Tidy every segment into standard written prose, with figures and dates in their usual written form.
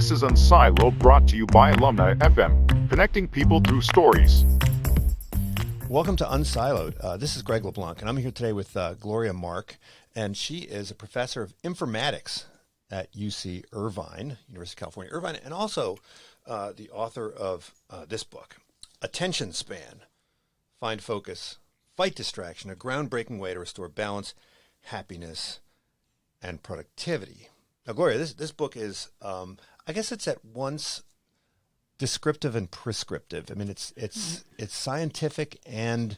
This is Unsiloed, brought to you by Alumni FM, connecting people through stories. Welcome to Unsiloed. This is Greg LeBlanc, and I'm here today with Gloria Mark, and she is a professor of informatics at UC Irvine, University of California Irvine, and also the author of this book, Attention Span, Find Focus, Fight Distraction, a groundbreaking way to restore balance, happiness, and productivity. Now, Gloria, this book is, I guess it's at once descriptive and prescriptive. I mean, it's scientific and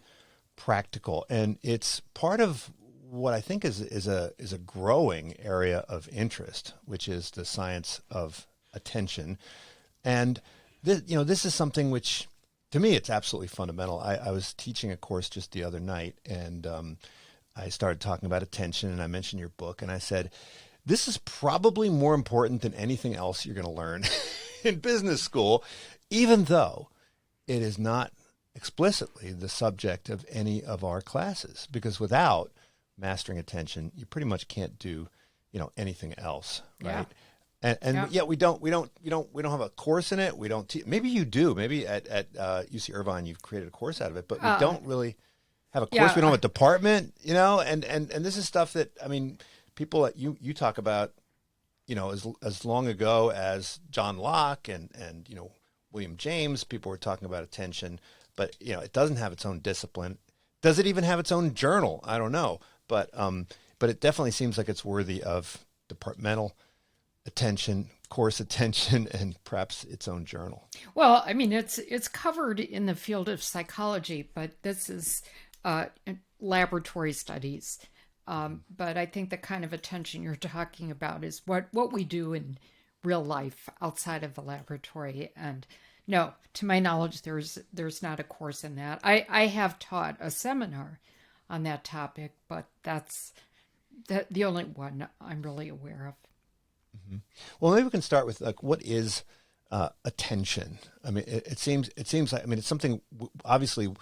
practical, and it's part of what I think is a growing area of interest, which is the science of attention. And this is something which, to me, it's absolutely fundamental. I was teaching a course just the other night, and I started talking about attention, and I mentioned your book, and I said, this is probably more important than anything else you're going to learn in business school, even though it is not explicitly the subject of any of our classes, because without mastering attention, you pretty much can't do, anything else, right? Yeah. And yet we don't have a course in it. We don't maybe you do. Maybe at UC Irvine you've created a course out of it, but we don't really have a course. Yeah. We don't have a department, and this is stuff that, I mean, people that you talk about, as long ago as John Locke and William James, people were talking about attention, but it doesn't have its own discipline. Does it even have its own journal? I don't know, but it definitely seems like it's worthy of departmental attention, course attention, and perhaps its own journal. Well, I mean, it's covered in the field of psychology, but this is laboratory studies. But I think the kind of attention you're talking about is what we do in real life outside of the laboratory. And no, to my knowledge, there's not a course in that. I have taught a seminar on that topic, but that's the only one I'm really aware of. Mm-hmm. Well, maybe we can start with what is attention. I mean, it seems like, I mean, it's something, obviously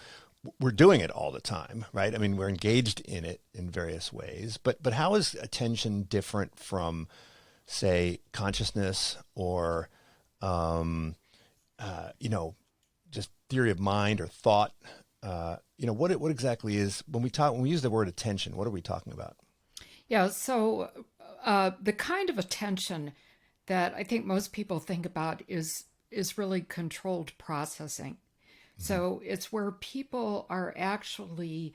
we're doing it all the time, right? I mean, we're engaged in it in various ways, but how is attention different from, say, consciousness or, just theory of mind or thought? What exactly is, when we use the word attention, what are we talking about? Yeah, so the kind of attention that I think most people think about is really controlled processing. So it's where people are actually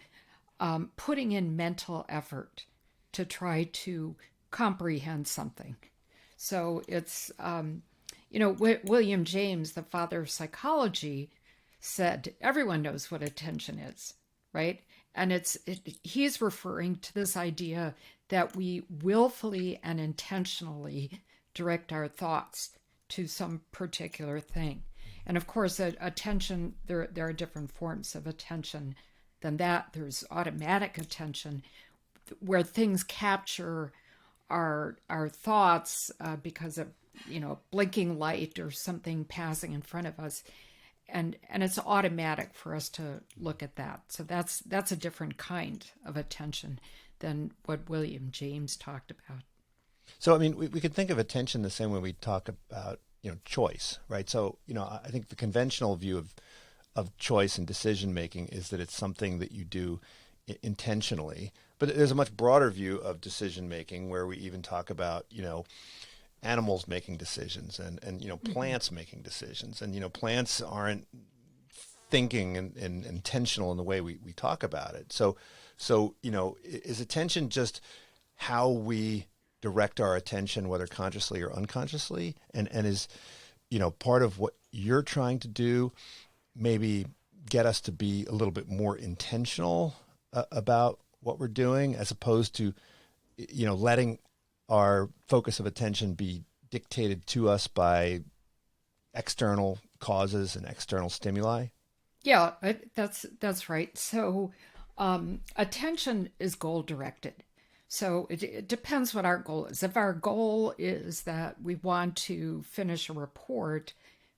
putting in mental effort to try to comprehend something. So it's, William James, the father of psychology, said everyone knows what attention is, right? And he's referring to this idea that we willfully and intentionally direct our thoughts to some particular thing. And of course, attention, there are different forms of attention than that. There's automatic attention, where things capture our thoughts because of, blinking light or something passing in front of us. And it's automatic for us to look at that. So that's a different kind of attention than what William James talked about. So, I mean, we could think of attention the same way we talk about choice, right? So, I think the conventional view of choice and decision making is that it's something that you do intentionally. But there's a much broader view of decision making where we even talk about, animals making decisions and plants making decisions. And, plants aren't thinking and intentional in the way we talk about it. So, is attention just how we direct our attention, whether consciously or unconsciously, and is, part of what you're trying to do, maybe get us to be a little bit more intentional about what we're doing, as opposed to, letting our focus of attention be dictated to us by external causes and external stimuli? Yeah, that's right. So attention is goal directed. So it depends what our goal is. If our goal is that we want to finish a report,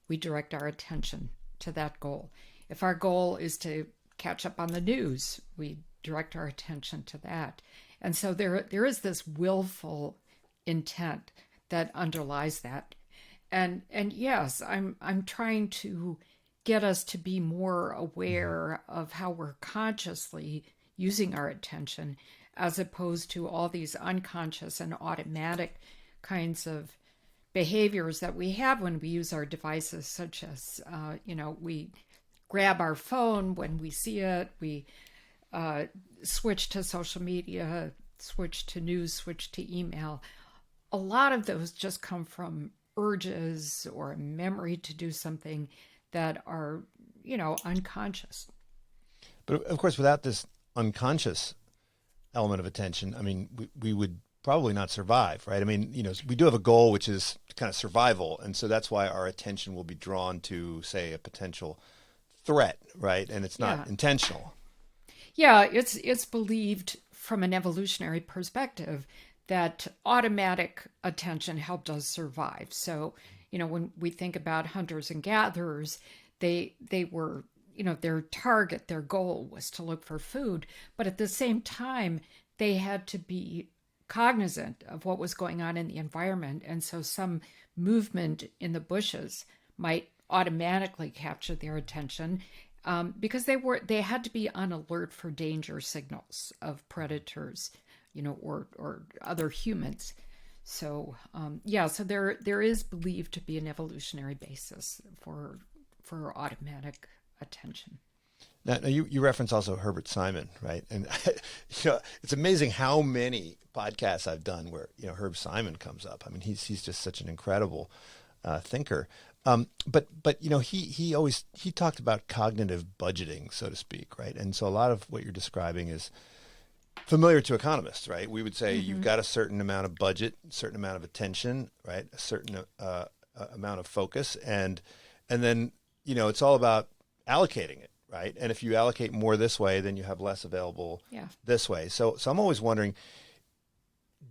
we direct our attention to that goal. If our goal is to catch up on the news, we direct our attention to that. And so there is this willful intent that underlies that. And yes, I'm trying to get us to be more aware of how we're consciously using our attention as opposed to all these unconscious and automatic kinds of behaviors that we have when we use our devices, such as, we grab our phone when we see it, we switch to social media, switch to news, switch to email. A lot of those just come from urges or a memory to do something that are, unconscious. But of course, without this unconscious element of attention, I mean, we would probably not survive, right? I mean, we do have a goal, which is kind of survival. And so that's why our attention will be drawn to, say, a potential threat, right? And it's not intentional. Yeah, it's believed from an evolutionary perspective that automatic attention helped us survive. So, when we think about hunters and gatherers, they were, their target, their goal was to look for food, but at the same time, they had to be cognizant of what was going on in the environment, and so some movement in the bushes might automatically capture their attention, because they had to be on alert for danger signals of predators, or other humans. So so there is believed to be an evolutionary basis for automatic attention. Now you reference also Herbert Simon, right? And it's amazing how many podcasts I've done where Herb Simon comes up. I mean, he's just such an incredible thinker. But he talked about cognitive budgeting, so to speak, right? And so a lot of what you're describing is familiar to economists, right? We would say you've got a certain amount of budget, a certain amount of attention, right? A certain amount of focus, and then it's all about allocating it, right? And if you allocate more this way, then you have less available this way. So I'm always wondering,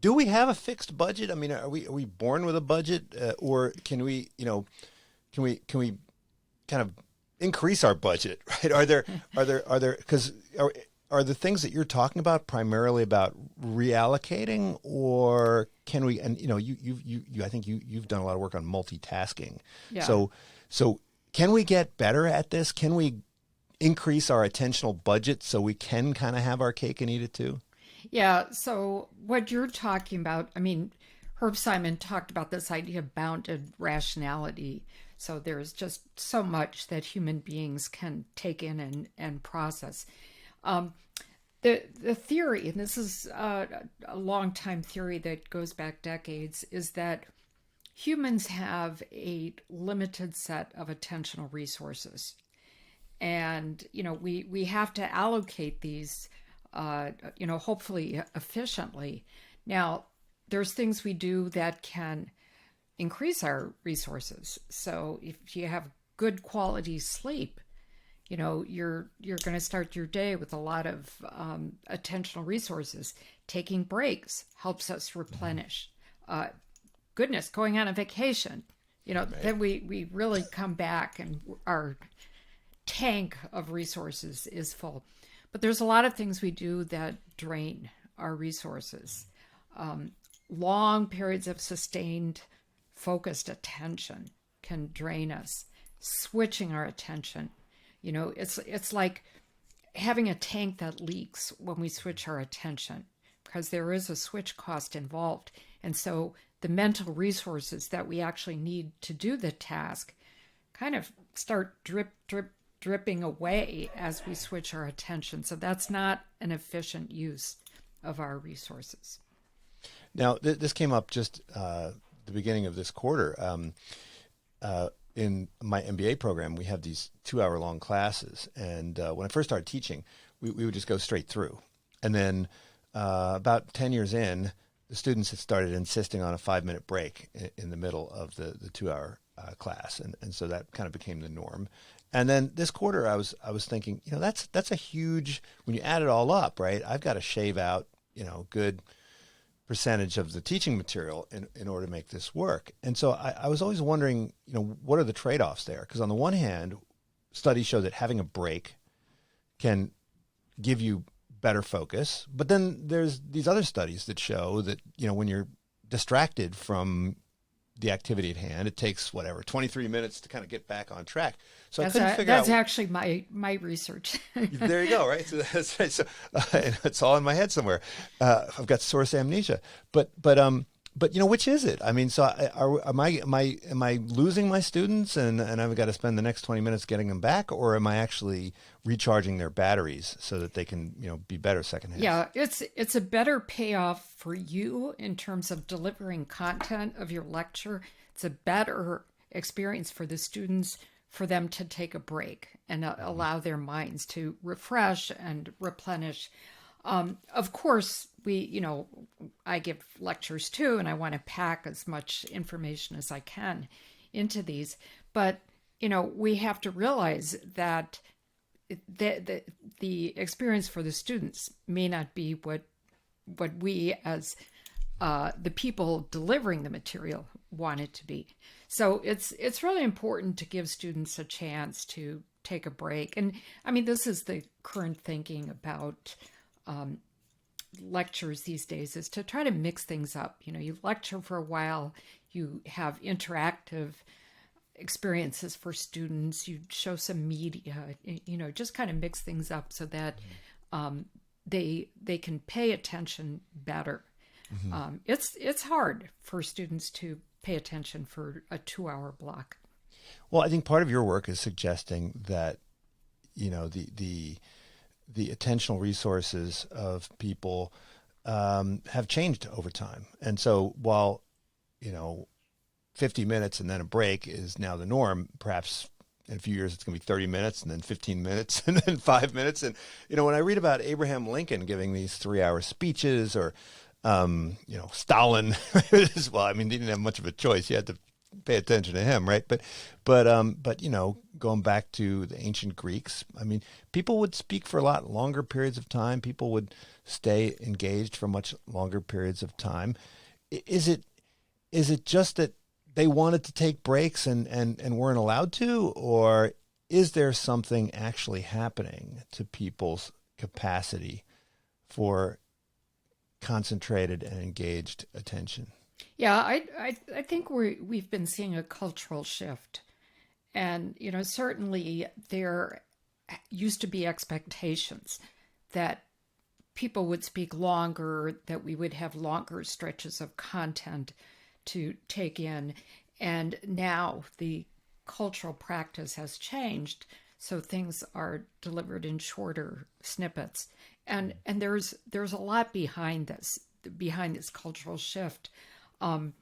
do we have a fixed budget? I mean, are we born with a budget, or can we kind of increase our budget, right? Are there because are the things that you're talking about primarily about reallocating, or can we? And I think you've done a lot of work on multitasking. Yeah. So can we get better at this? Can we increase our attentional budget so we can kind of have our cake and eat it too? Yeah. So what you're talking about, I mean, Herb Simon talked about this idea of bounded rationality. So there's just so much that human beings can take in and process. The theory, and this is a long time theory that goes back decades, is that humans have a limited set of attentional resources. And, we have to allocate these, hopefully efficiently. Now, there's things we do that can increase our resources. So if you have good quality sleep, you're going to start your day with a lot of attentional resources. Taking breaks helps us replenish. Going on a vacation, Right. then we really come back and our tank of resources is full. But there's a lot of things we do that drain our resources. Long periods of sustained focused attention can drain us. Switching our attention, it's like having a tank that leaks when we switch our attention, because there is a switch cost involved. And so the mental resources that we actually need to do the task kind of start dripping away as we switch our attention. So that's not an efficient use of our resources. Now, this came up just the beginning of this quarter. In my MBA program, we have these 2-hour-long classes. And when I first started teaching, we would just go straight through. And then about 10 years in, the students had started insisting on a 5-minute break in the middle of the 2-hour class. And so that kind of became the norm. And then this quarter, I was thinking, that's a huge, when you add it all up, right? I've got to shave out, good percentage of the teaching material in order to make this work. And so I was always wondering, what are the trade-offs there? Because on the one hand, studies show that having a break can give you better focus. But then there's these other studies that show that, when you're distracted from the activity at hand. It takes 23 minutes to kind of get back on track. So I That's couldn't figure out. That's actually my research. There you go, right? So that's right. So it's all in my head somewhere. I've got source amnesia, but which is it? I mean, so am I losing my students and I've got to spend the next 20 minutes getting them back, or am I actually recharging their batteries so that they can be better second half? Yeah, it's a better payoff for you in terms of delivering content of your lecture. It's a better experience for the students for them to take a break and allow their minds to refresh and replenish. Of course, I give lectures too, and I want to pack as much information as I can into these. But, we have to realize that the experience for the students may not be what we as the people delivering the material want it to be. So it's really important to give students a chance to take a break. And I mean, this is the current thinking about lectures these days, is to try to mix things up. You lecture for a while, you have interactive experiences for students, you show some media, just kind of mix things up so that they can pay attention better. Mm-hmm. It's hard for students to pay attention for a 2-hour block. Well, I think part of your work is suggesting that the attentional resources of people have changed over time. And so while, 50 minutes and then a break is now the norm, perhaps in a few years it's going to be 30 minutes and then 15 minutes and then 5 minutes. And, when I read about Abraham Lincoln giving these 3-hour speeches, or, Stalin as well, I mean, he didn't have much of a choice. You had to pay attention to him, right? But going back to the ancient Greeks, I mean, people would speak for a lot longer periods of time. People would stay engaged for much longer periods of time. Is it just that they wanted to take breaks and weren't allowed to, or is there something actually happening to people's capacity for concentrated and engaged attention? Yeah, I think we've been seeing a cultural shift, and certainly there used to be expectations that people would speak longer, that we would have longer stretches of content to take in, and now the cultural practice has changed, so things are delivered in shorter snippets, and there's a lot behind this cultural shift. One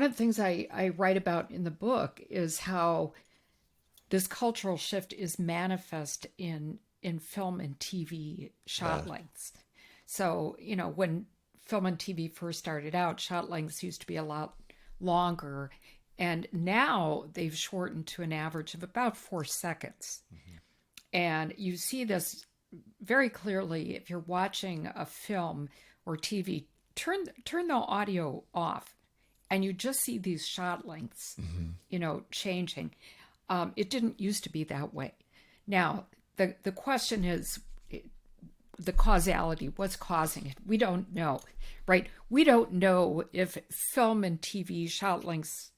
of the things I write about in the book is how this cultural shift is manifest in film and TV shot lengths. So, when film and TV first started out, shot lengths used to be a lot longer, and now they've shortened to an average of about 4 seconds. Mm-hmm. And you see this very clearly if you're watching a film or TV. Turn the audio off, and you just see these shot lengths, changing. It didn't used to be that way. Now, the question is the causality. What's causing it? We don't know, right? We don't know if film and TV shot lengths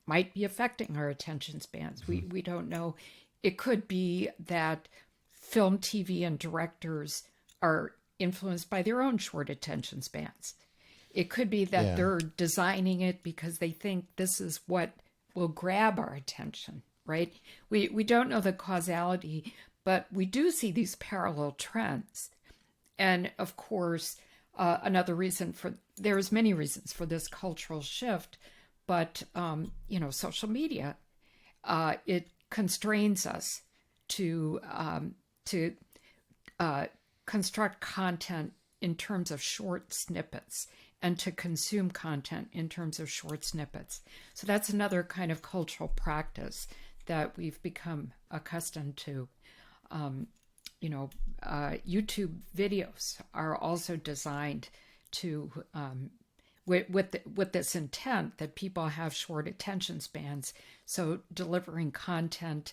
might be affecting our attention spans. We don't know. It could be that film, TV, and directors are influenced by their own short attention spans. It could be that they're designing it because they think this is what will grab our attention, right? We don't know the causality, but we do see these parallel trends. And of course, another reason there's many reasons for this cultural shift, but, social media, it constrains us to construct content in terms of short snippets and to consume content in terms of short snippets. So that's another kind of cultural practice that we've become accustomed to. YouTube videos are also designed to, with this intent that people have short attention spans. So delivering content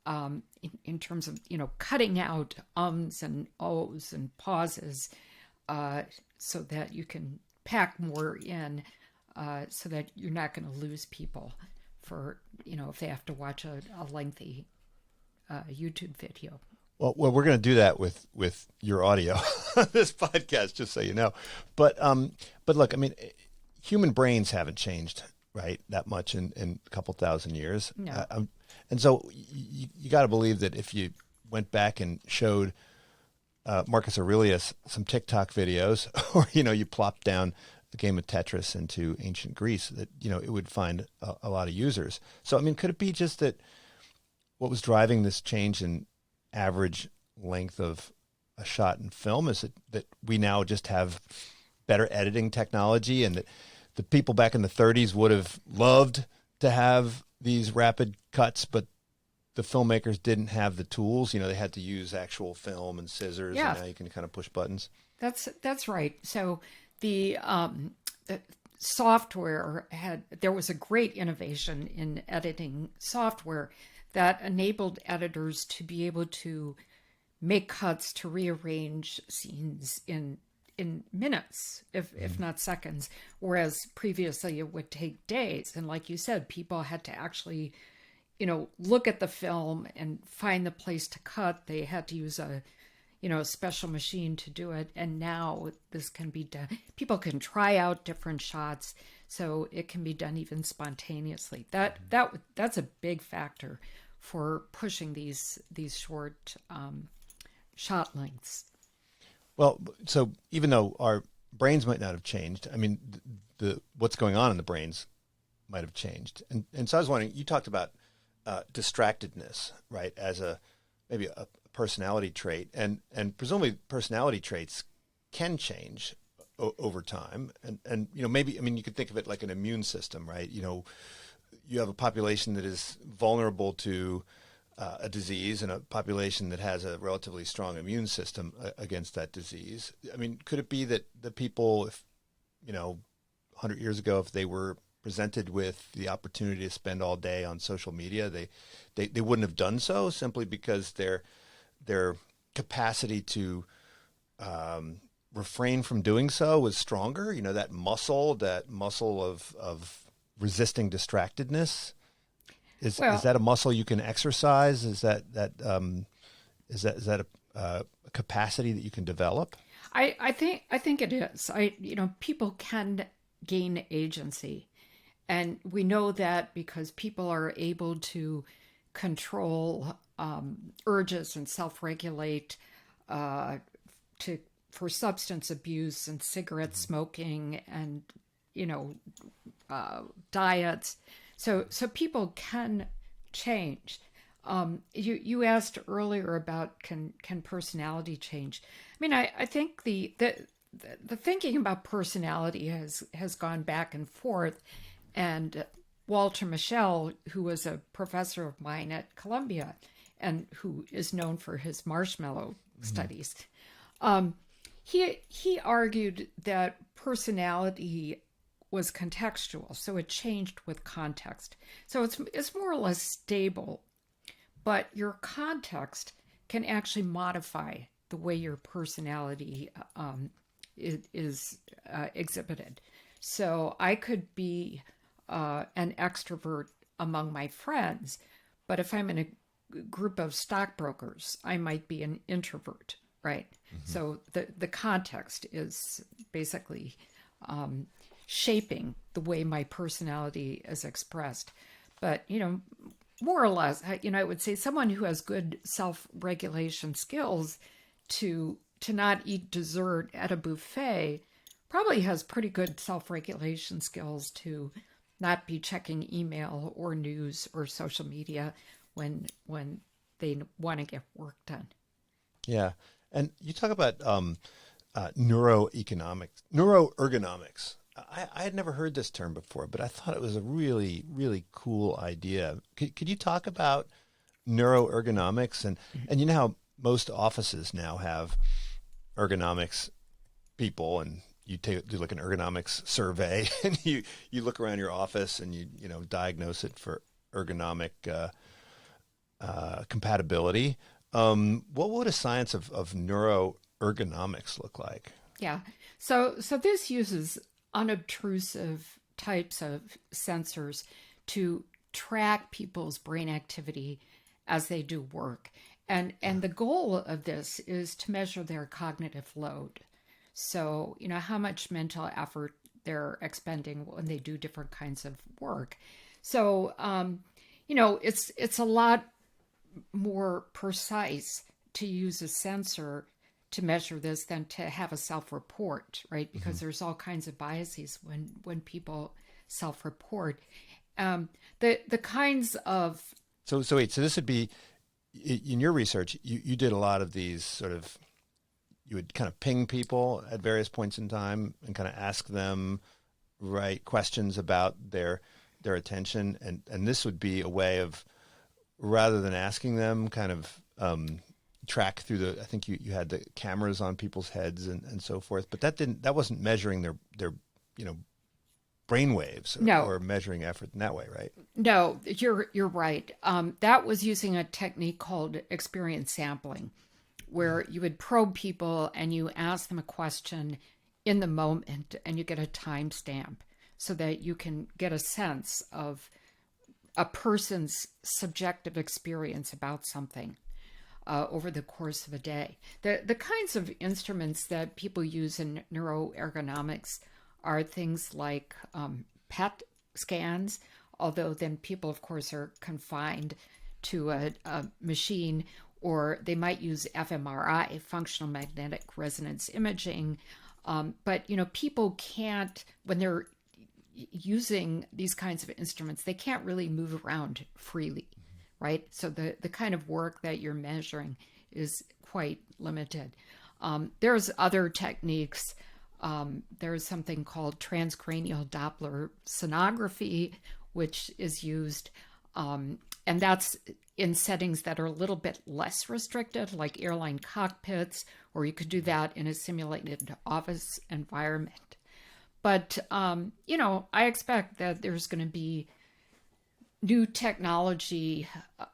in terms of, cutting out ums and ohs and pauses so that you can pack more in so that you're not going to lose people for, if they have to watch a lengthy YouTube video. Well, we're going to do that with your audio on this podcast, just so you know. But look, I mean, human brains haven't changed, right, that much in a couple thousand years. No. And so you got to believe that if you went back and showed Marcus Aurelius some TikTok videos, or you plopped down the game of Tetris into ancient Greece, that it would find a lot of users. So I mean, could it be just that what was driving this change in average length of a shot in film is that we now just have better editing technology, and that the people back in the 30s would have loved to have these rapid cuts, but the filmmakers didn't have the tools. They had to use actual film and scissors, Yeah. and now you can kind of push buttons. That's right. So the software there was a great innovation in editing software that enabled editors to be able to make cuts, to rearrange scenes in minutes, if not seconds, whereas previously it would take days. And like you said, people had to actually, look at the film and find the place to cut. They had to use a special machine to do it. And now this can be done. People can try out different shots, so it can be done even spontaneously. That's a big factor for pushing these short shot lengths. Well, so even though our brains might not have changed, I mean, the what's going on in the brains might have changed. And so I was wondering, you talked about distractedness, right, as maybe a personality trait, and presumably personality traits can change over time, and maybe, I mean, you could think of it like an immune system, right? You have a population that is vulnerable to a disease and a population that has a relatively strong immune system against that disease. I mean, could it be that the people, if 100 years ago, if they were presented with the opportunity to spend all day on social media, they wouldn't have done so, simply because their capacity to refrain from doing so was stronger? That muscle of resisting distractedness. Is that a muscle you can exercise? Is that a capacity that you can develop? I think it is. People can gain agency, and we know that because people are able to control urges and self-regulate for substance abuse and cigarette smoking and diets. So people can change. You asked earlier about can personality change. I mean, I think the thinking about personality has gone back and forth, and Walter Mischel, who was a professor of mine at Columbia and who is known for his marshmallow studies, he argued that personality was contextual, so it changed with context. So it's more or less stable, but your context can actually modify the way your personality is exhibited. So I could be an extrovert among my friends, but if I'm in a group of stockbrokers, I might be an introvert, right? Mm-hmm. So the context is basically shaping the way my personality is expressed. But, more or less, I would say someone who has good self-regulation skills to not eat dessert at a buffet probably has pretty good self-regulation skills to not be checking email or news or social media when they want to get work done. Yeah. And you talk about neuroergonomics. I had never heard this term before, but I thought it was a really, really cool idea. Could you talk about neuroergonomics? And you know how most offices now have ergonomics people, and you do like an ergonomics survey, and you look around your office and you diagnose it for ergonomic compatibility. What would a science of neuroergonomics look like? Yeah. So this uses unobtrusive types of sensors to track people's brain activity as they do work. And the goal of this is to measure their cognitive load. So, how much mental effort they're expending when they do different kinds of work. So, it's a lot more precise to use a sensor to measure this than to have a self-report, right? Because there's all kinds of biases when people self-report. The kinds of So wait, so this would be in your research. You did a lot of these sort of. You would kind of ping people at various points in time and kind of ask them questions about their attention, and this would be a way of, rather than asking them, kind of track through the. I think you had the cameras on people's heads and so forth, but that wasn't measuring their brain waves or measuring effort in that way, right? No, you're right. That was using a technique called experience sampling, where you would probe people and you ask them a question in the moment and you get a timestamp so that you can get a sense of a person's subjective experience about something over the course of a day. The kinds of instruments that people use in neuroergonomics are things like PET scans, although then people, of course, are confined to a machine, or they might use fMRI, functional magnetic resonance imaging. But, people can't, when they're using these kinds of instruments, they can't really move around freely, right? So the kind of work that you're measuring is quite limited. There's other techniques. There's something called transcranial Doppler sonography, which is used, and that's in settings that are a little bit less restricted, like airline cockpits, or you could do that in a simulated office environment. But, I expect that there's going to be new technology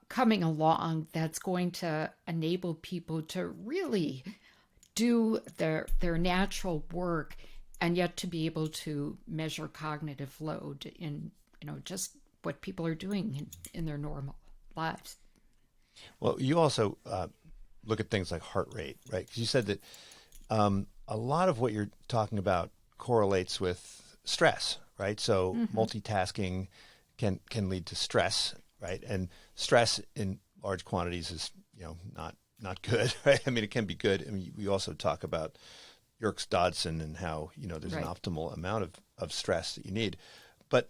coming along that's going to enable people to really do their natural work and yet to be able to measure cognitive load in, just what people are doing in their normal lives. Well, you also look at things like heart rate, right? Because you said that a lot of what you're talking about correlates with stress, right? So multitasking can lead to stress, right? And stress in large quantities is, not good, right? I mean, it can be good. I mean, we also talk about Yerkes-Dodson and how, there's an optimal amount of stress that you need. But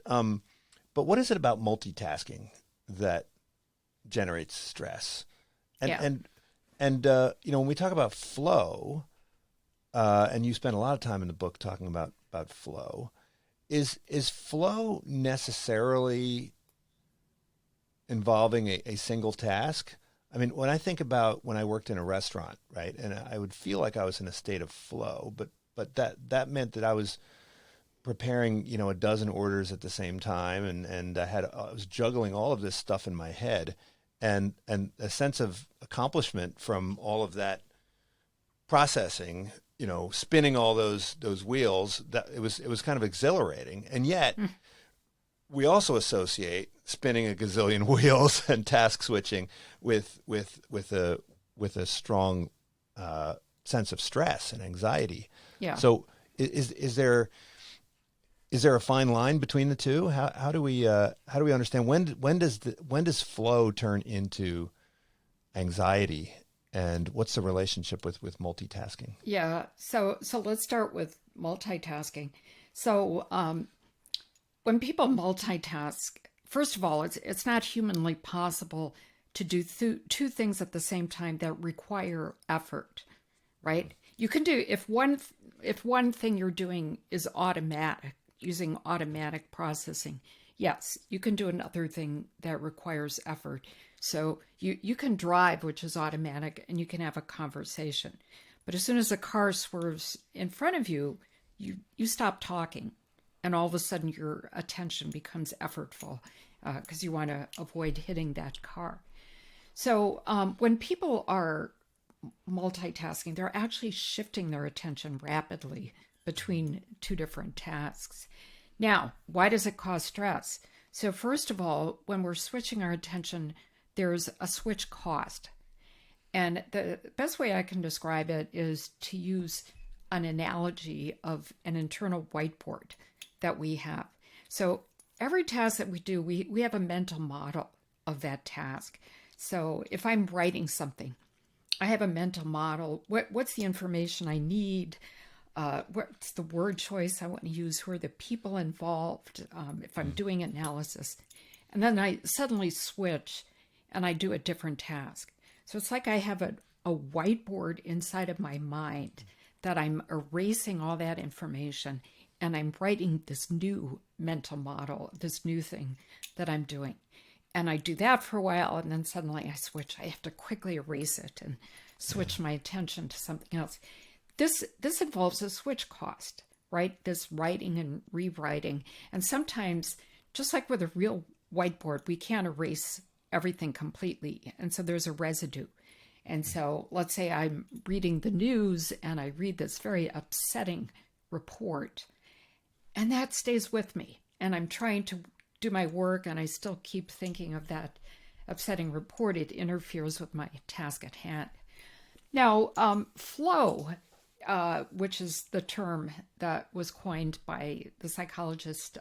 what is it about multitasking that generates stress? And when we talk about flow, and you spend a lot of time in the book talking about flow, is flow necessarily involving a single task? I mean, when I think about when I worked in a restaurant, right, and I would feel like I was in a state of flow, but that meant that I was preparing, a dozen orders at the same time, and I was juggling all of this stuff in my head, and a sense of accomplishment from all of that processing, spinning all those wheels. That it was kind of exhilarating, and yet we also associate spinning a gazillion wheels and task switching with a strong sense of stress and anxiety. Yeah. So is there a fine line between the two? How do we understand when does flow turn into anxiety, and what's the relationship with multitasking? Yeah. So let's start with multitasking. So when people multitask, first of all, it's not humanly possible to do two things at the same time that require effort, right? You can do if one thing you're doing is automatic, using automatic processing. Yes, you can do another thing that requires effort. So you can drive, which is automatic, and you can have a conversation. But as soon as a car swerves in front of you, you stop talking. And all of a sudden your attention becomes effortful because you want to avoid hitting that car. So when people are multitasking, they're actually shifting their attention rapidly between two different tasks. Now, why does it cause stress? So, first of all, when we're switching our attention, there's a switch cost. And the best way I can describe it is to use an analogy of an internal whiteboard that we have. So, every task that we do, we have a mental model of that task. So, if I'm writing something, I have a mental model. What's the information I need? What's the word choice I want to use? Who are the people involved? If I'm doing analysis. And then I suddenly switch and I do a different task. So it's like I have a whiteboard inside of my mind that I'm erasing all that information and I'm writing this new mental model, this new thing that I'm doing. And I do that for a while and then suddenly I switch. I have to quickly erase it and switch my attention to something else. This involves a switch cost, right? This writing and rewriting. And sometimes, just like with a real whiteboard, we can't erase everything completely. And so there's a residue. And so let's say I'm reading the news and I read this very upsetting report, and that stays with me. And I'm trying to do my work and I still keep thinking of that upsetting report. It interferes with my task at hand. Now, flow, which is the term that was coined by the psychologist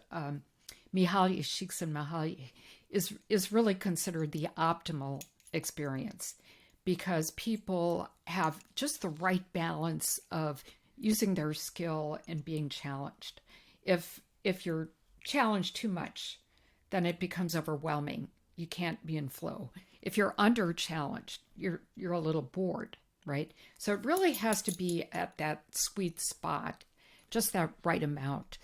Mihaly Csikszentmihalyi, is really considered the optimal experience because people have just the right balance of using their skill and being challenged. If you're challenged too much, then it becomes overwhelming. You can't be in flow. If you're under challenged, you're a little bored, right? So it really has to be at that sweet spot, just that right amount.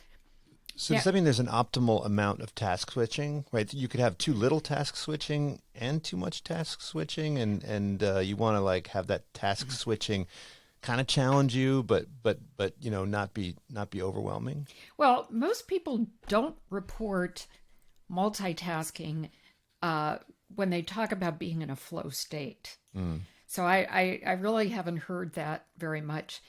So does that mean there's an optimal amount of task switching, right? You could have too little task switching and too much task switching, and you want to like have that task switching kind of challenge you, but not be overwhelming. Well, most people don't report multitasking when they talk about being in a flow state. So I really haven't heard that very much.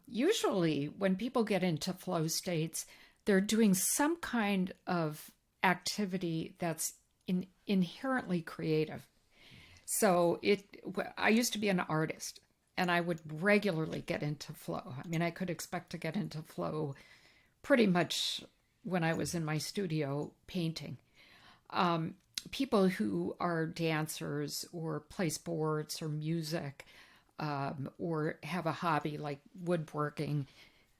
Usually, when people get into flow states, they're doing some kind of activity that's inherently creative. So I used to be an artist, and I would regularly get into flow. I mean, I could expect to get into flow pretty much when I was in my studio painting. People who are dancers or play sports or music or have a hobby like woodworking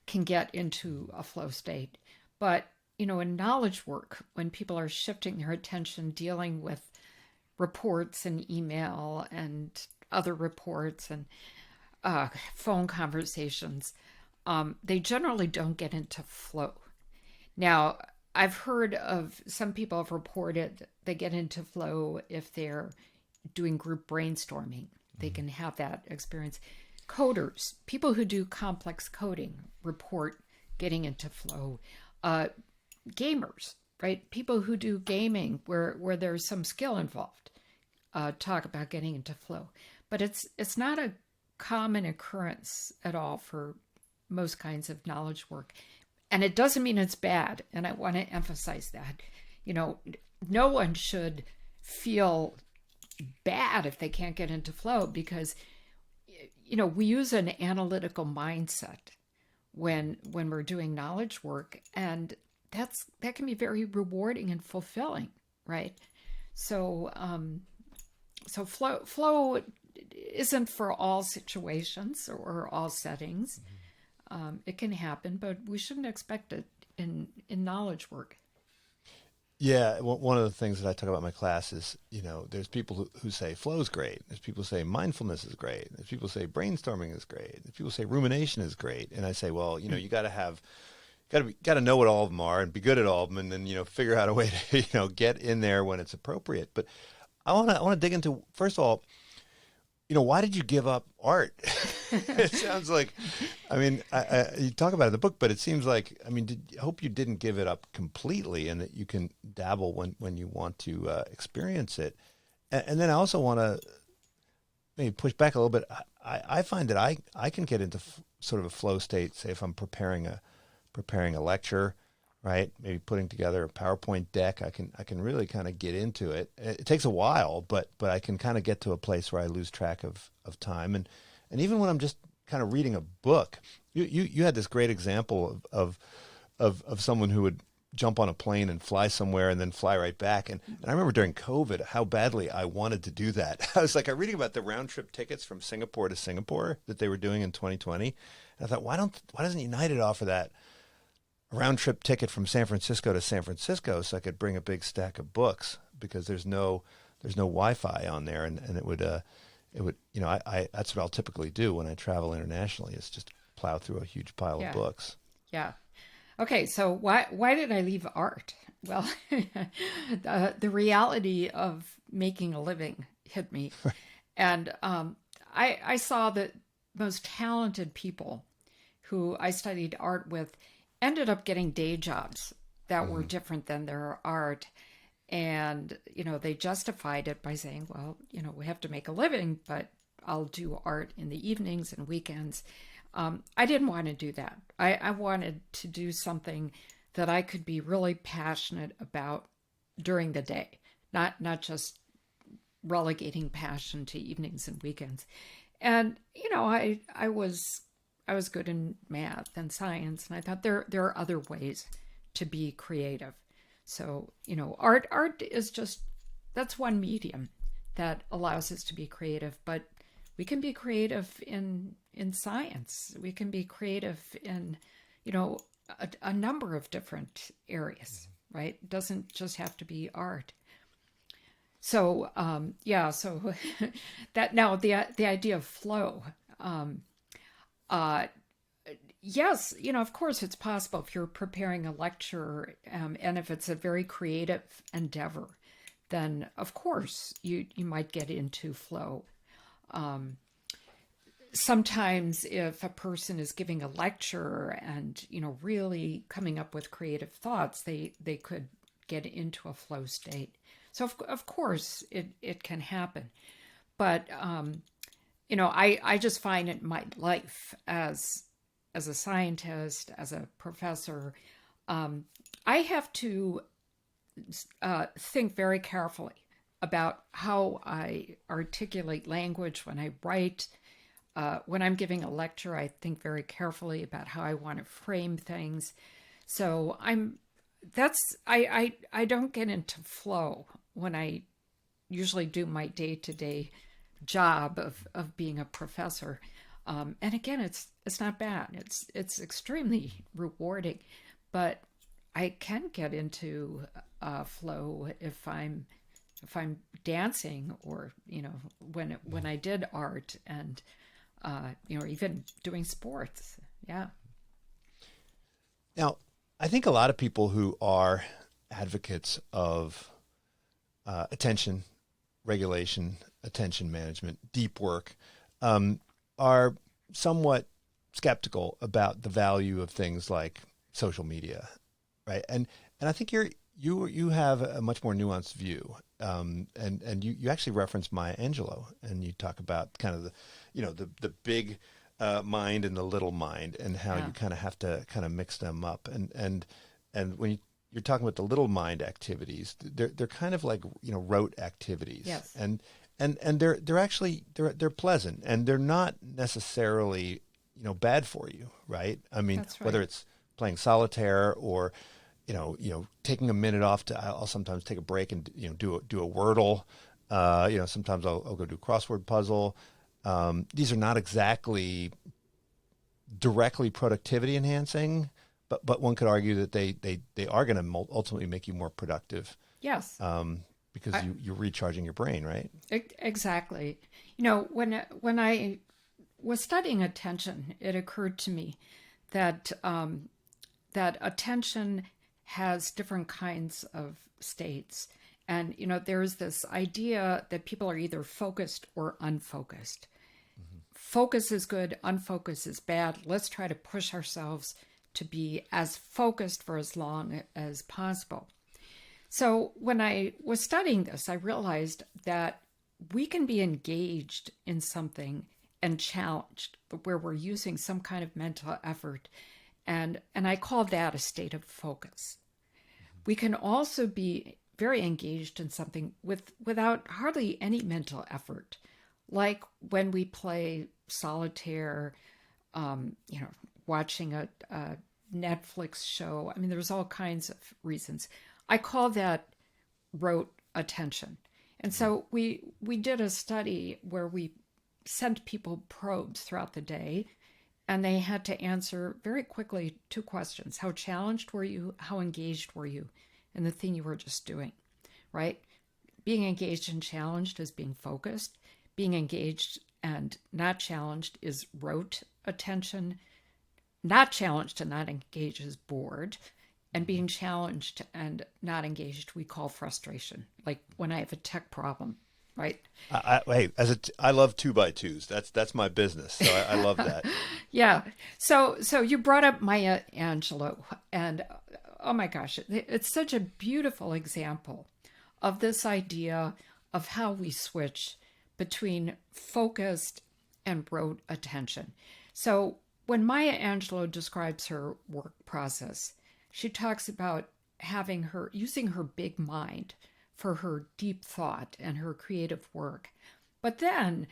can get into a flow state. But, in knowledge work, when people are shifting their attention, dealing with reports and email and other reports and phone conversations, they generally don't get into flow. Now, I've heard of some people have reported they get into flow if they're doing group brainstorming. They can have that experience. Coders, people who do complex coding, report getting into flow. Gamers, right? People who do gaming where there's some skill involved, talk about getting into flow. But it's not a common occurrence at all for most kinds of knowledge work. And it doesn't mean it's bad. And I want to emphasize that. No one should feel bad if they can't get into flow because, we use an analytical mindset when we're doing knowledge work. And that can be very rewarding and fulfilling, right? So, flow isn't for all situations or all settings. It can happen, but we shouldn't expect it in knowledge work. Yeah, one of the things that I talk about in my class is, there's people who say flow is great. There's people who say mindfulness is great. There's people who say brainstorming is great. There's people who say rumination is great. And I say, well, you got to know what all of them are and be good at all of them, and then figure out a way to get in there when it's appropriate. But I want to dig into, first of all, why did you give up art? It sounds like, you talk about it in the book, but it seems like, I hope you didn't give it up completely and that you can dabble when you want to experience it. And then I also want to maybe push back a little bit. I find that I can get into sort of a flow state, say if I'm preparing a lecture, right? Maybe putting together a PowerPoint deck. I can really kind of get into it. It takes a while, but I can kind of get to a place where I lose track of time. And even when I'm just kind of reading a book, you had this great example of someone who would jump on a plane and fly somewhere and then fly right back. And I remember during COVID how badly I wanted to do that. I was like, I'm reading about the round trip tickets from Singapore to Singapore that they were doing in 2020. And I thought, why doesn't United offer that round trip ticket from San Francisco to San Francisco so I could bring a big stack of books, because there's no Wi-Fi on there, and it would I that's what I'll typically do when I travel internationally, is just plow through a huge pile of Yeah. books. Yeah. Okay, so why did I leave art? Well, the reality of making a living hit me, and I saw that most talented people who I studied art with ended up getting day jobs that were different than their art. And, they justified it by saying, well, we have to make a living, but I'll do art in the evenings and weekends. I didn't want to do that. I wanted to do something that I could be really passionate about during the day, not just relegating passion to evenings and weekends. And, I was good in math and science, and I thought there are other ways to be creative. So, art is just, that's one medium that allows us to be creative, but we can be creative in science. We can be creative in, a number of different areas, right? It doesn't just have to be art. So, so that now the idea of flow, uh, yes, of course it's possible if you're preparing a lecture, and if it's a very creative endeavor, then of course you might get into flow. Sometimes if a person is giving a lecture and, really coming up with creative thoughts, they could get into a flow state. So of course it can happen. But, I just find in my life as a scientist, as a professor, I have to think very carefully about how I articulate language when I write. When I'm giving a lecture, I think very carefully about how I want to frame things. So I don't get into flow when I usually do my day-to-day job of being a professor. And again, it's not bad. It's extremely rewarding, but I can get into flow if I'm dancing, or when I did art, and even doing sports. Yeah. Now, I think a lot of people who are advocates of attention regulation, attention management, deep work, are somewhat skeptical about the value of things like social media, right? And I think you have a much more nuanced view, and you actually reference Maya Angelou, and you talk about kind of the big mind and the little mind, and how you kind of have to kind of mix them up, and when you're talking about the little mind activities, they're kind of like rote activities, Yes. and they're actually they're pleasant, and they're not necessarily bad for you, right? I mean, That's right. whether it's playing solitaire or taking a minute off I'll sometimes take a break and do a Wordle. Sometimes I'll go do a crossword puzzle. These are not exactly directly productivity enhancing, but one could argue that they are going to ultimately make you more productive. Yes. Because you're recharging your brain, right? Exactly. When I was studying attention, it occurred to me that that attention has different kinds of states. And, there's this idea that people are either focused or unfocused. Mm-hmm. Focus is good, unfocus is bad. Let's try to push ourselves to be as focused for as long as possible. So when I was studying this, I realized that we can be engaged in something and challenged, where we're using some kind of mental effort, And I call that a state of focus. We can also be very engaged in something without hardly any mental effort, like when we play solitaire, watching a Netflix show. I mean, there's all kinds of reasons. I call that rote attention. And so we did a study where we sent people probes throughout the day, and they had to answer very quickly two questions. How challenged were you? How engaged were you in the thing you were just doing, right? Being engaged and challenged is being focused. Being engaged and not challenged is rote attention. Not challenged and not engaged is bored. And being challenged and not engaged, we call frustration. Like when I have a tech problem, right? I love 2x2s. That's my business. So I love that. Yeah. So you brought up Maya Angelou, and oh my gosh, it's such a beautiful example of this idea of how we switch between focused and rote attention. So when Maya Angelou describes her work process, she talks about using her big mind for her deep thought and her creative work. But then,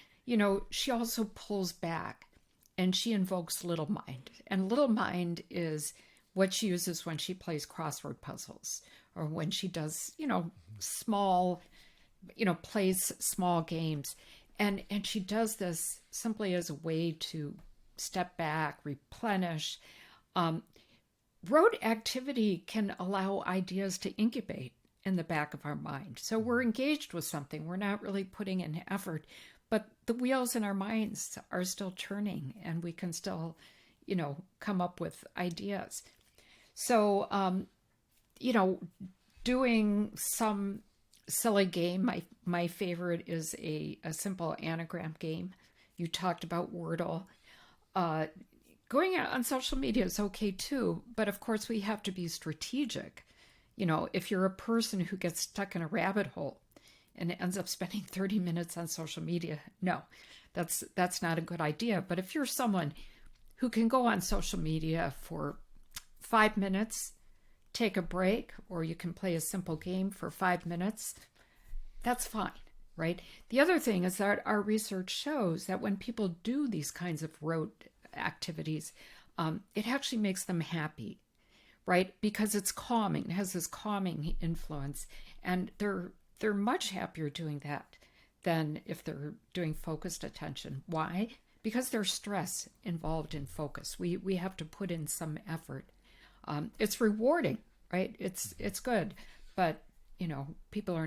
she also pulls back and she invokes little mind. And little mind is what she uses when she plays crossword puzzles or when she does, small, plays small games. And she does this simply as a way to step back, replenish. Rote activity can allow ideas to incubate in the back of our mind. So we're engaged with something. We're not really putting in effort, but the wheels in our minds are still turning and we can still, come up with ideas. So, doing some silly game, my favorite is a simple anagram game. You talked about Wordle. Going out on social media is okay too, but of course we have to be strategic. If you're a person who gets stuck in a rabbit hole and ends up spending 30 minutes on social media, no, that's not a good idea. But if you're someone who can go on social media for 5 minutes, take a break, or you can play a simple game for 5 minutes, that's fine, right? The other thing is that our research shows that when people do these kinds of rote activities, it actually makes them happy, right? Because it's calming, it has this calming influence, and they're much happier doing that than if they're doing focused attention. Why? Because there's stress involved in focus. We have to put in some effort. It's rewarding, right? It's good, but people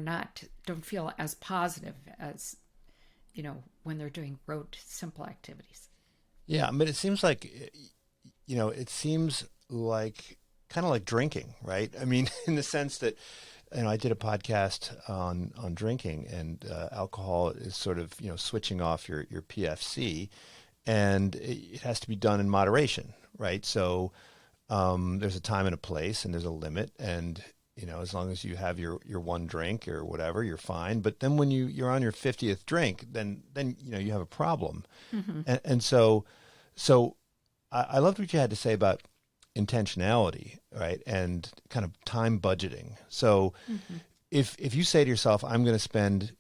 don't feel as positive as when they're doing rote simple activities. Yeah, but it seems like, kind of like drinking, right? I mean, in the sense that, I did a podcast on drinking, and alcohol is sort of, switching off your PFC, and it has to be done in moderation, right? So there's a time and a place, and there's a limit, and as long as you have your one drink or whatever, you're fine. But then when you're on your 50th drink, then you have a problem. Mm-hmm. And so I loved what you had to say about intentionality, right? And kind of time budgeting. So mm-hmm. if you say to yourself, I'm going to spend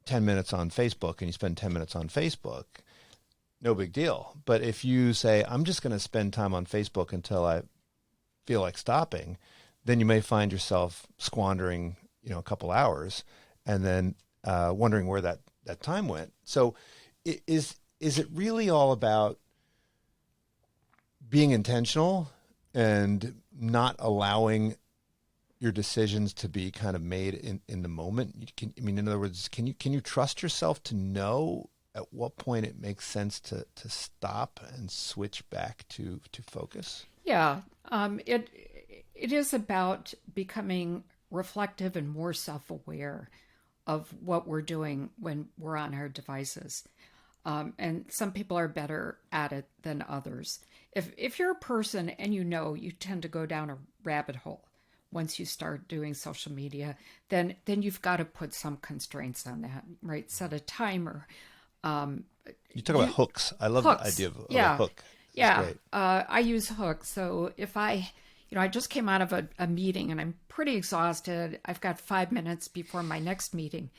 10 minutes on Facebook, and you spend 10 minutes on Facebook, no big deal. But if you say, I'm just going to spend time on Facebook until I feel like stopping, then you may find yourself squandering, a couple hours, and then wondering where that time went. So is it really all about being intentional and not allowing your decisions to be kind of made in the moment? In other words, can you trust yourself to know at what point it makes sense to stop and switch back to focus? Yeah, it is about becoming reflective and more self-aware of what we're doing when we're on our devices. And some people are better at it than others. If you're a person and you tend to go down a rabbit hole once you start doing social media, then you've got to put some constraints on that, right? Set a timer. You talk about hooks. I love the idea of a hook. This is Yeah, great. I use hooks. So if I just came out of a meeting and I'm pretty exhausted. I've got 5 minutes before my next meeting.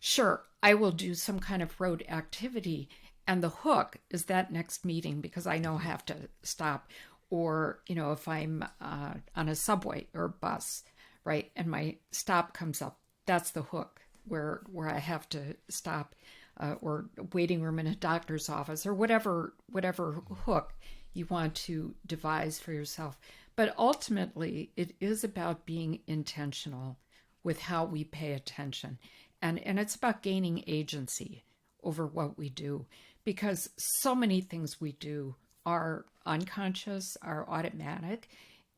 Sure, I will do some kind of road activity. And the hook is that next meeting because I know I have to stop. Or, if I'm on a subway or bus, right, and my stop comes up, that's the hook where I have to stop, or waiting room in a doctor's office, or whatever hook you want to devise for yourself. But ultimately, it is about being intentional with how we pay attention. And it's about gaining agency over what we do because so many things we do are unconscious, are automatic.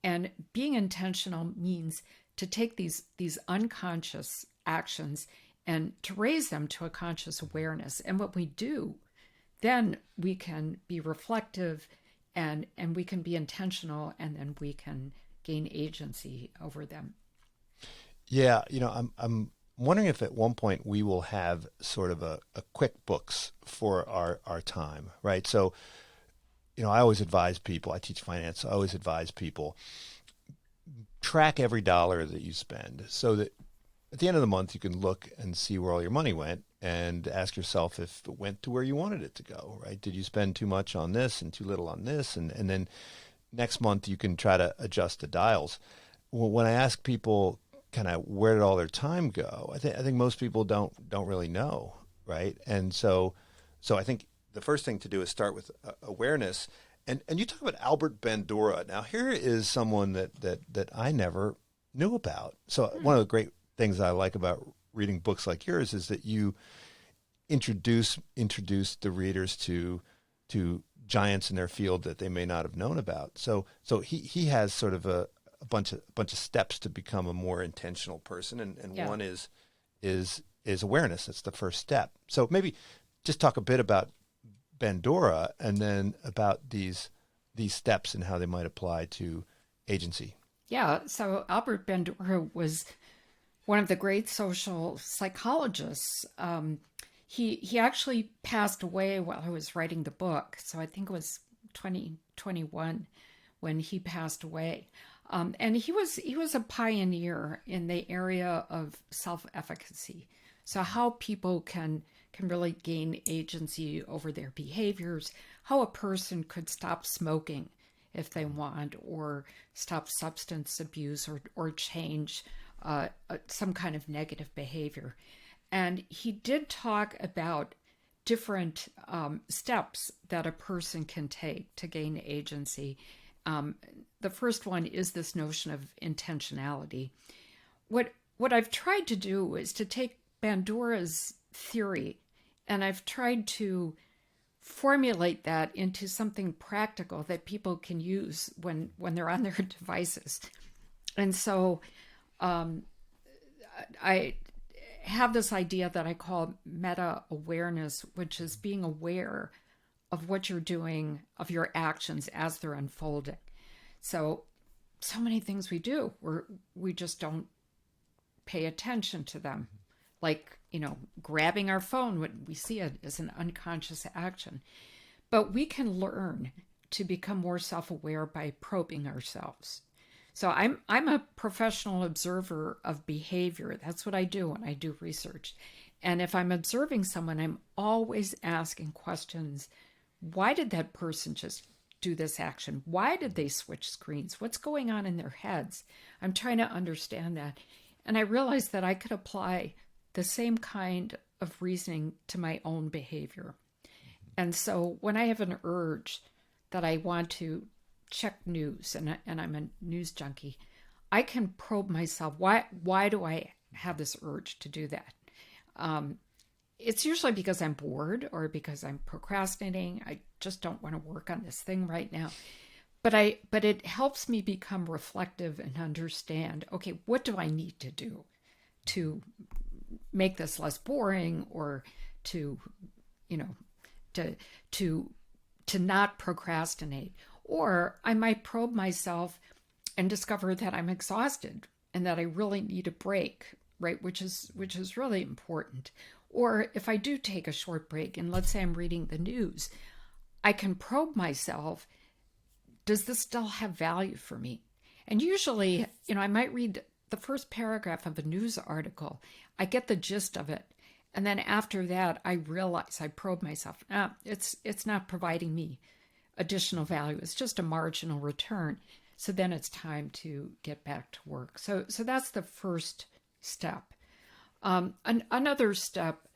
And being intentional means to take these unconscious actions and to raise them to a conscious awareness. And what we do, then we can be reflective and we can be intentional and then we can gain agency over them. Yeah, I'm wondering if at one point we will have sort of a QuickBooks for our time, right? So, I always advise people, I teach finance, so I always advise people, track every dollar that you spend so that at the end of the month you can look and see where all your money went and ask yourself if it went to where you wanted it to go, right? Did you spend too much on this and too little on this? And then next month you can try to adjust the dials. Well, when I ask people kind of where did all their time go, I think most people don't really know, right? And so I think the first thing to do is start with awareness. And you talk about Albert Bandura. Now here is someone that I never knew about. So one of the great things I like about reading books like yours is that you introduce the readers to giants in their field that they may not have known about. So he has sort of a bunch of steps to become a more intentional person, and Yeah. one is awareness. That's the first step. So maybe just talk a bit about Bandura and then about these steps and how they might apply to agency. Yeah, so Albert Bandura was one of the great social psychologists. He actually passed away while I was writing the book. So I think it was 2021 when he passed away. And he was a pioneer in the area of self-efficacy. So how people can really gain agency over their behaviors, how a person could stop smoking if they want, or stop substance abuse, or change some kind of negative behavior. And he did talk about different steps that a person can take to gain agency. The first one is this notion of intentionality. What I've tried to do is to take Bandura's theory and I've tried to formulate that into something practical that people can use when they're on their devices. And so I have this idea that I call meta awareness, which is being aware of what you're doing, of your actions as they're unfolding. So many things we do, we just don't pay attention to them. Like, grabbing our phone when we see it as an unconscious action. But we can learn to become more self-aware by probing ourselves. So I'm a professional observer of behavior. That's what I do when I do research. And if I'm observing someone, I'm always asking questions. Why did that person just do this action? Why did they switch screens? What's going on in their heads? I'm trying to understand that. And I realized that I could apply the same kind of reasoning to my own behavior. And so when I have an urge that I want to check news, and I'm a news junkie, I can probe myself. Why do I have this urge to do that? It's usually because I'm bored or because I'm procrastinating. I just don't want to work on this thing right now. But it helps me become reflective and understand, okay, what do I need to do to make this less boring, or to not procrastinate. Or I might probe myself and discover that I'm exhausted and that I really need a break, right? Which is really important. Or if I do take a short break, and let's say I'm reading the news, I can probe myself does this still have value for me? And usually, I might read the first paragraph of a news article. I get the gist of it. And then after that, I realize, I probe myself, it's not providing me additional value. It's just a marginal return. So then it's time to get back to work. So that's the first step. Another step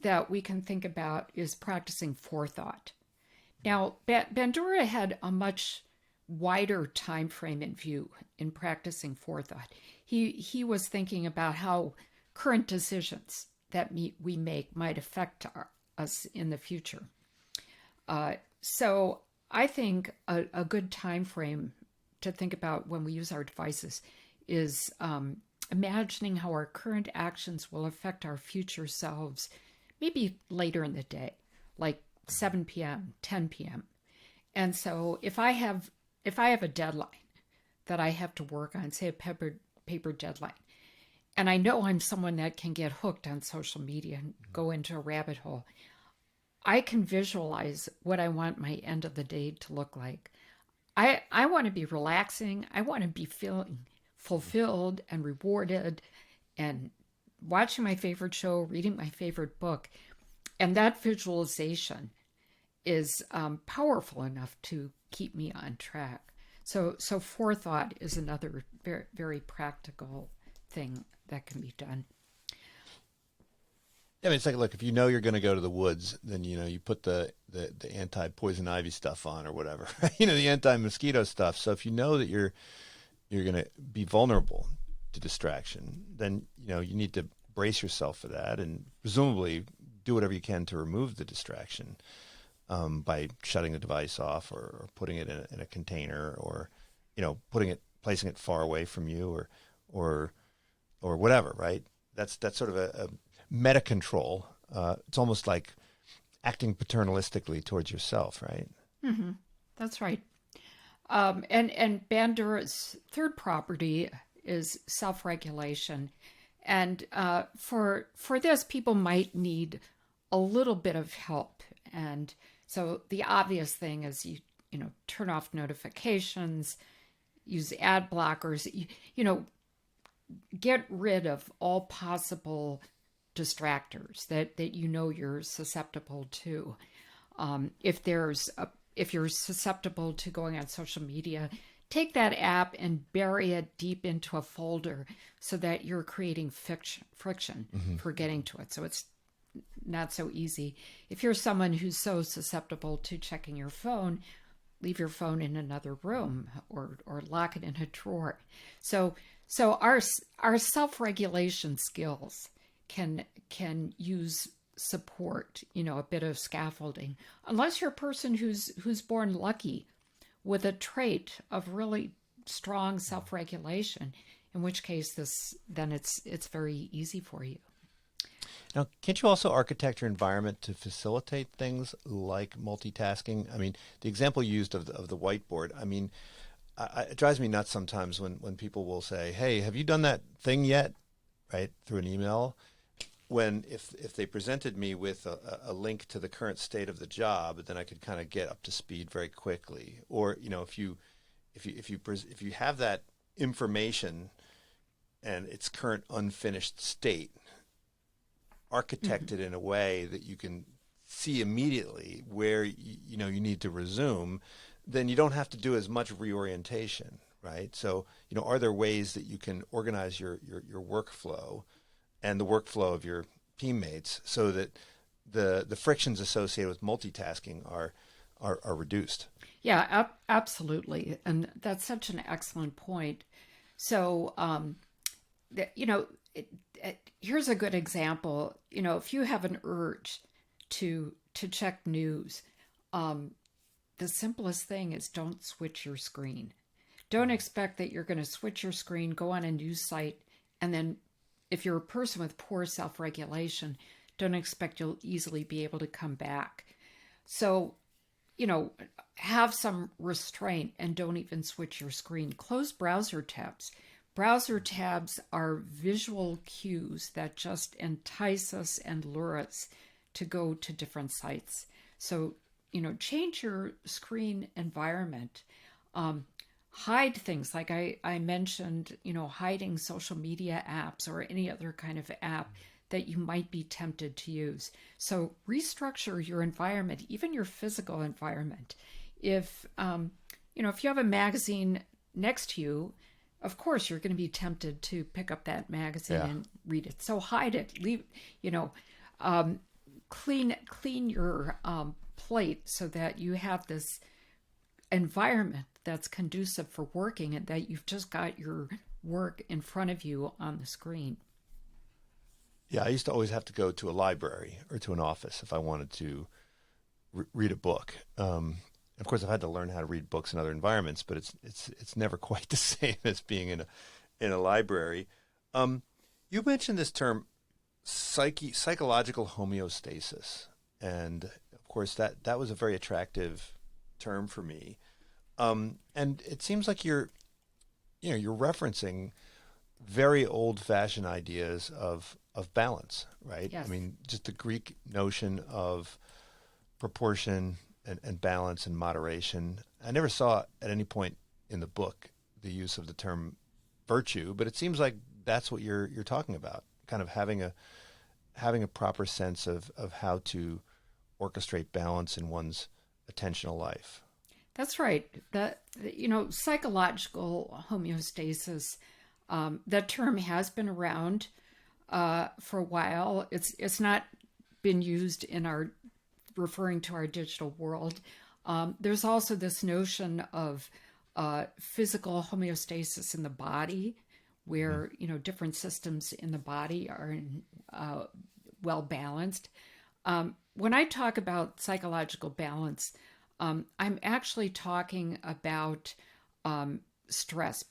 that we can think about is practicing forethought. Now, Bandura had a much wider time frame in view in practicing forethought. He was thinking about how current decisions that we make might affect us in the future. So I think a good time frame to think about when we use our devices is imagining how our current actions will affect our future selves, maybe later in the day, like 7 p.m., 10 p.m. And so if I have a deadline that I have to work on, say a paper deadline, and I know I'm someone that can get hooked on social media and go into a rabbit hole, I can visualize what I want my end of the day to look like. I want to be relaxing. I want to be feeling fulfilled and rewarded and watching my favorite show, reading my favorite book. And that visualization is powerful enough to keep me on track. So forethought is another very, very practical thing that can be done. Yeah, I mean, it's like, look, if you know you're going to go to the woods, then, you put the anti-poison ivy stuff on or whatever, the anti-mosquito stuff. So if you know that you're going to be vulnerable to distraction, then, you need to brace yourself for that and presumably do whatever you can to remove the distraction by shutting the device off or putting it in a container or, placing it far away from you or whatever, right? That's sort of a meta control. It's almost like acting paternalistically towards yourself, right? Mm-hmm. That's right. And Bandura's third property is self-regulation. And for this, people might need a little bit of help. And so the obvious thing is you turn off notifications, use ad blockers, get rid of all possible distractors that you're susceptible to. If you're susceptible to going on social media, take that app and bury it deep into a folder so that you're creating friction for getting to it. So it's not so easy. If you're someone who's so susceptible to checking your phone, leave your phone in another room or lock it in a drawer. So our self-regulation skills can use support, a bit of scaffolding, unless you're a person who's born lucky with a trait of really strong self-regulation, in which case it's very easy for you. Now, can't you also architect your environment to facilitate things like multitasking? I mean, the example you used of the whiteboard, I mean, it drives me nuts sometimes when people will say, hey, have you done that thing yet? Right, through an email. When if they presented me with a link to the current state of the job, then I could kind of get up to speed very quickly. Or if you have that information and its current unfinished state, architected in a way that you can see immediately where you need to resume, then you don't have to do as much reorientation, right? So are there ways that you can organize your workflow and the workflow of your teammates so that the frictions associated with multitasking are reduced? Yeah, absolutely. And that's such an excellent point. So, here's a good example. If you have an urge to check news, the simplest thing is don't switch your screen. Don't expect that you're going to switch your screen, go on a news site, and then if you're a person with poor self-regulation, don't expect you'll easily be able to come back. So, have some restraint and don't even switch your screen. Close browser tabs. Browser tabs are visual cues that just entice us and lure us to go to different sites. So, change your screen environment. hide things like I mentioned, hiding social media apps or any other kind of app that you might be tempted to use. So restructure your environment, even your physical environment. If if you have a magazine next to you, of course you're going to be tempted to pick up that magazine Yeah. and read it. So hide it. Leave, clean your plate so that you have this environment that's conducive for working and that you've just got your work in front of you on the screen. Yeah, I used to always have to go to a library or to an office if I wanted to read a book. Of course, I've had to learn how to read books in other environments, but it's never quite the same as being in a library. You mentioned this term psychological homeostasis, and of course that was a very attractive term for me. And it seems like you're referencing very old-fashioned ideas of balance, right? Yes. I mean, just the Greek notion of proportion and balance and moderation. I never saw at any point in the book the use of the term virtue, but it seems like that's what you're talking about, kind of having a proper sense of how to orchestrate balance in one's attentional life. That's right. Psychological homeostasis, that term has been around for a while. It's not been used in our referring to our digital world. There's also this notion of physical homeostasis in the body, where different systems in the body are well balanced. When I talk about psychological balance, I'm actually talking about stress,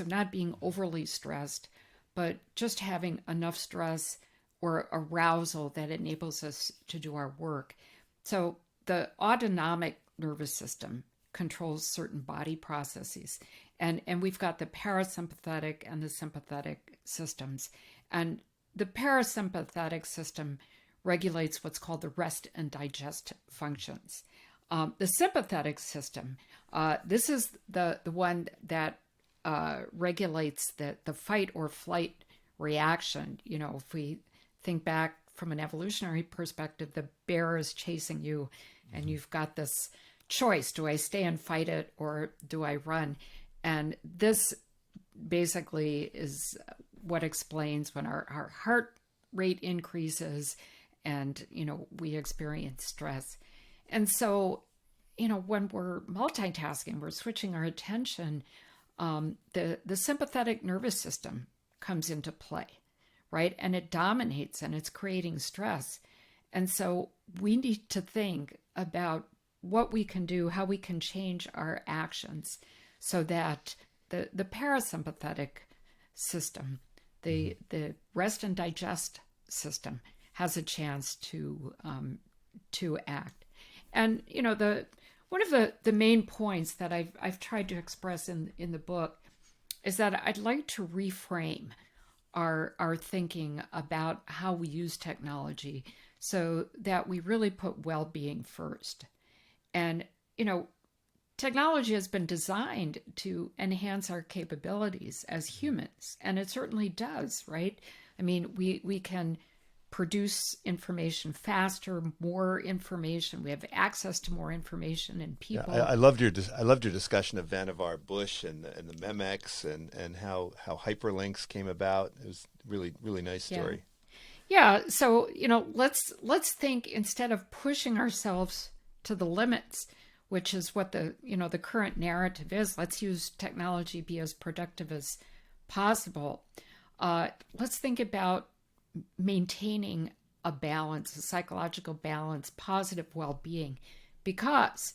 not being overly stressed, but just having enough stress or arousal that enables us to do our work. So the autonomic nervous system controls certain body processes, and we've got the parasympathetic and the sympathetic systems. And the parasympathetic system regulates what's called the rest and digest functions. The sympathetic system, this is the one that regulates the fight or flight reaction. If we think back from an evolutionary perspective, the bear is chasing you, and you've got this choice: do I stay and fight it, or do I run? And this basically is what explains when our heart rate increases and we experience stress. And so when we're multitasking, we're switching our attention, the sympathetic nervous system comes into play, right? And it dominates, and it's creating stress. And so we need to think about what we can do, how we can change our actions so that the parasympathetic system, the rest and digest system, has a chance to act. And one of the main points that I've tried to express in the book is that I'd like to reframe our thinking about how we use technology so that we really put well-being first. And technology has been designed to enhance our capabilities as humans, and it certainly does, right? I mean, we can produce information faster, more information. We have access to more information and people. Yeah, I loved your discussion of Vannevar Bush and the Memex and how hyperlinks came about. It was really nice story. Yeah. So let's think, instead of pushing ourselves to the limits, which is what the current narrative is. Let's use technology, be as productive as possible. Let's think about maintaining a balance, a psychological balance, positive well-being, because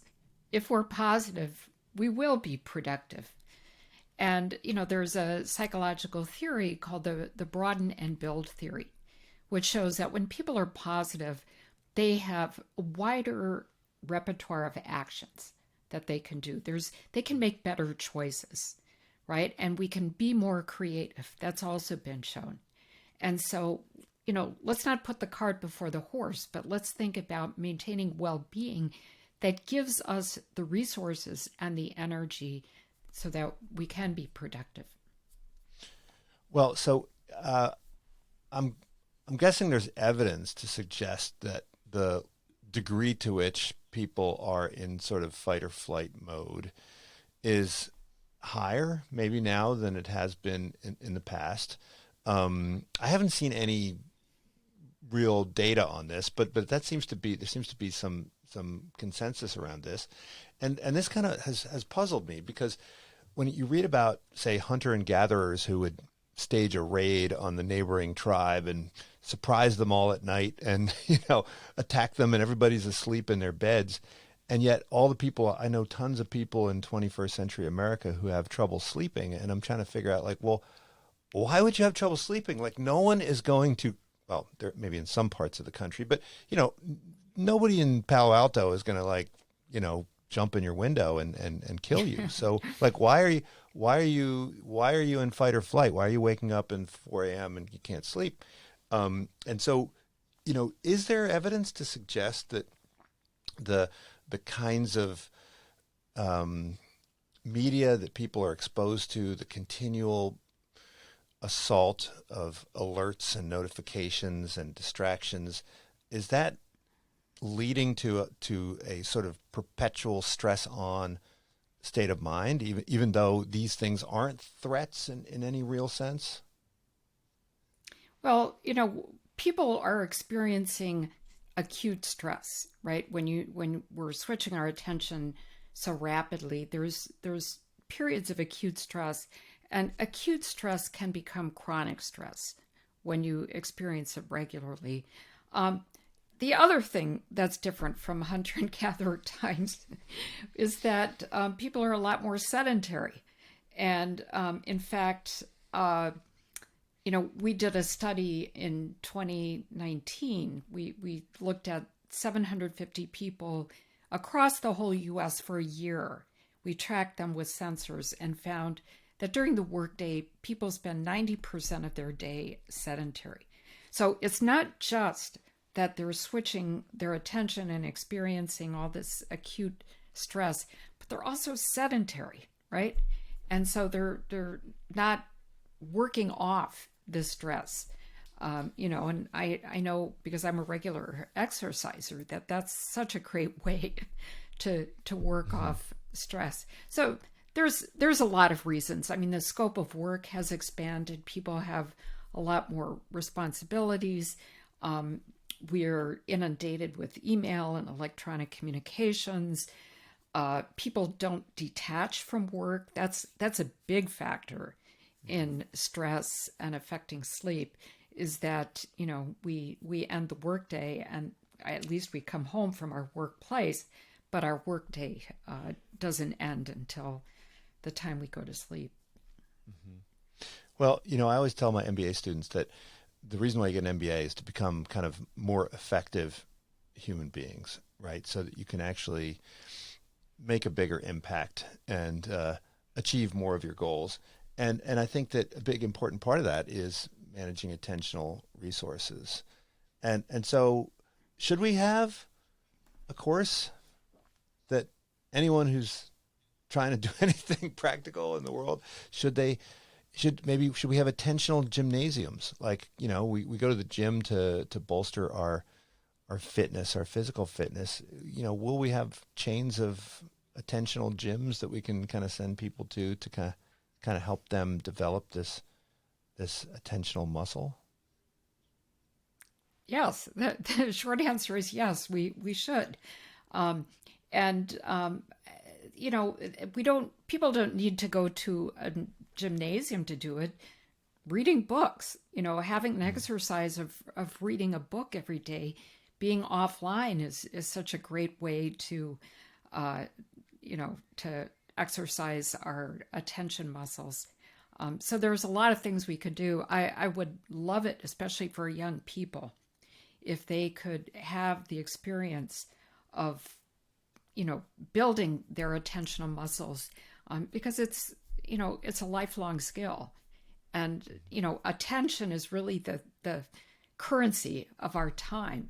if we're positive, we will be productive. And there's a psychological theory called the broaden and build theory, which shows that when people are positive, they have a wider repertoire of actions that they can do. They can make better choices, right? And we can be more creative. That's also been shown. And so, let's not put the cart before the horse, but let's think about maintaining well-being that gives us the resources and the energy so that we can be productive. Well, so I'm guessing there's evidence to suggest that the degree to which people are in sort of fight or flight mode is higher maybe now than it has been in the past. I haven't seen any real data on this, but there seems to be some consensus around this, and this kind of has puzzled me, because when you read about, say, hunter and gatherers who would stage a raid on the neighboring tribe and surprise them all at night and attack them, and everybody's asleep in their beds, and yet all the people, I know tons of people in 21st century America who have trouble sleeping, and I'm trying to figure out, like, well, why would you have trouble sleeping? Like, no one is going to, well, there maybe in some parts of the country, but nobody in Palo Alto is going to, like, jump in your window and kill you. So, like, why are you in fight or flight? Why are you waking up in 4 a.m. and you can't sleep? And so, is there evidence to suggest that the kinds of media that people are exposed to, the continual assault of alerts and notifications and distractions, is that leading to a sort of perpetual stress on state of mind, even though these things aren't threats in any real sense? Well, people are experiencing acute stress, right? When we're switching our attention so rapidly, there's periods of acute stress, and acute stress can become chronic stress when you experience it regularly. The other thing that's different from hunter and gatherer times is that people are a lot more sedentary. And in fact, we did a study in 2019. We looked at 750 people across the whole U.S. for a year. We tracked them with sensors and found that during the workday, people spend 90% of their day sedentary. So it's not just that they're switching their attention and experiencing all this acute stress, but they're also sedentary, right? And so they're not working off the stress. And I know, because I'm a regular exerciser, that's such a great way to work off stress. So there's a lot of reasons. I mean, the scope of work has expanded. People have a lot more responsibilities. We're inundated with email and electronic communications. People don't detach from work. That's a big factor in stress and affecting sleep, is that, we end the workday, and at least we come home from our workplace, but our workday doesn't end until the time we go to sleep. Mm-hmm. Well, I always tell my MBA students that the reason why you get an MBA is to become kind of more effective human beings, right? So that you can actually make a bigger impact and achieve more of your goals. And I think that a big important part of that is managing attentional resources. And so should we have a course that anyone who's trying to do anything practical in the world, should we have attentional gymnasiums? Like, we go to the gym to bolster our fitness, our physical fitness. Will we have chains of attentional gyms that we can kind of send people to kind of help them develop this attentional muscle? Yes, the short answer is yes, we should. People don't need to go to a gymnasium to do it. Reading books, having an exercise of reading a book every day, being offline is such a great way to exercise our attention muscles. So there's a lot of things we could do. I would love it, especially for young people, if they could have the experience of, building their attentional muscles, because it's a lifelong skill. And, attention is really the currency of our time.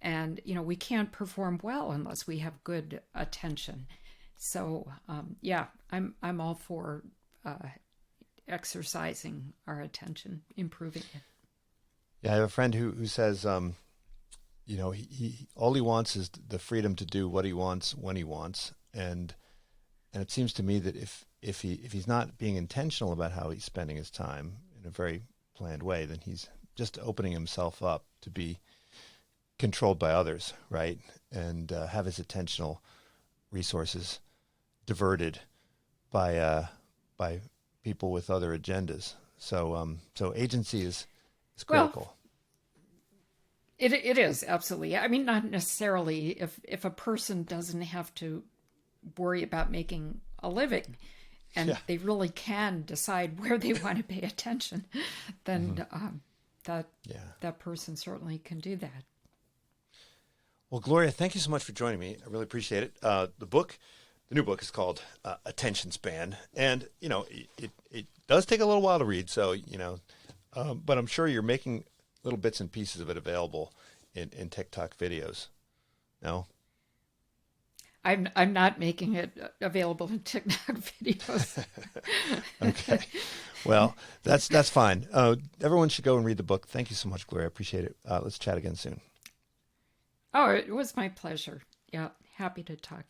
And, we can't perform well unless we have good attention. So, yeah, I'm all for exercising our attention, improving it. Yeah, I have a friend who says, he all he wants is the freedom to do what he wants when he wants, and it seems to me that if he's not being intentional about how he's spending his time in a very planned way, then he's just opening himself up to be controlled by others, right? And have his attentional resources diverted by people with other agendas. So agency is critical. Well, it is, absolutely. I mean, not necessarily if a person doesn't have to worry about making a living and they really can decide where they want to pay attention, then that person certainly can do that. Well, Gloria, thank you so much for joining me. I really appreciate it. The new book is called Attention Span, and it does take a little while to read. So but I'm sure you're making little bits and pieces of it available in TikTok videos. No, I'm not making it available in TikTok videos. Okay, well that's fine. Everyone should go and read the book. Thank you so much, Gloria. I appreciate it. Let's chat again soon. Oh, it was my pleasure. Yeah, happy to talk.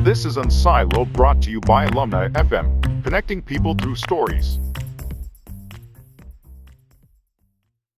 This is Unsiloed, brought to you by Alumni FM, connecting people through stories.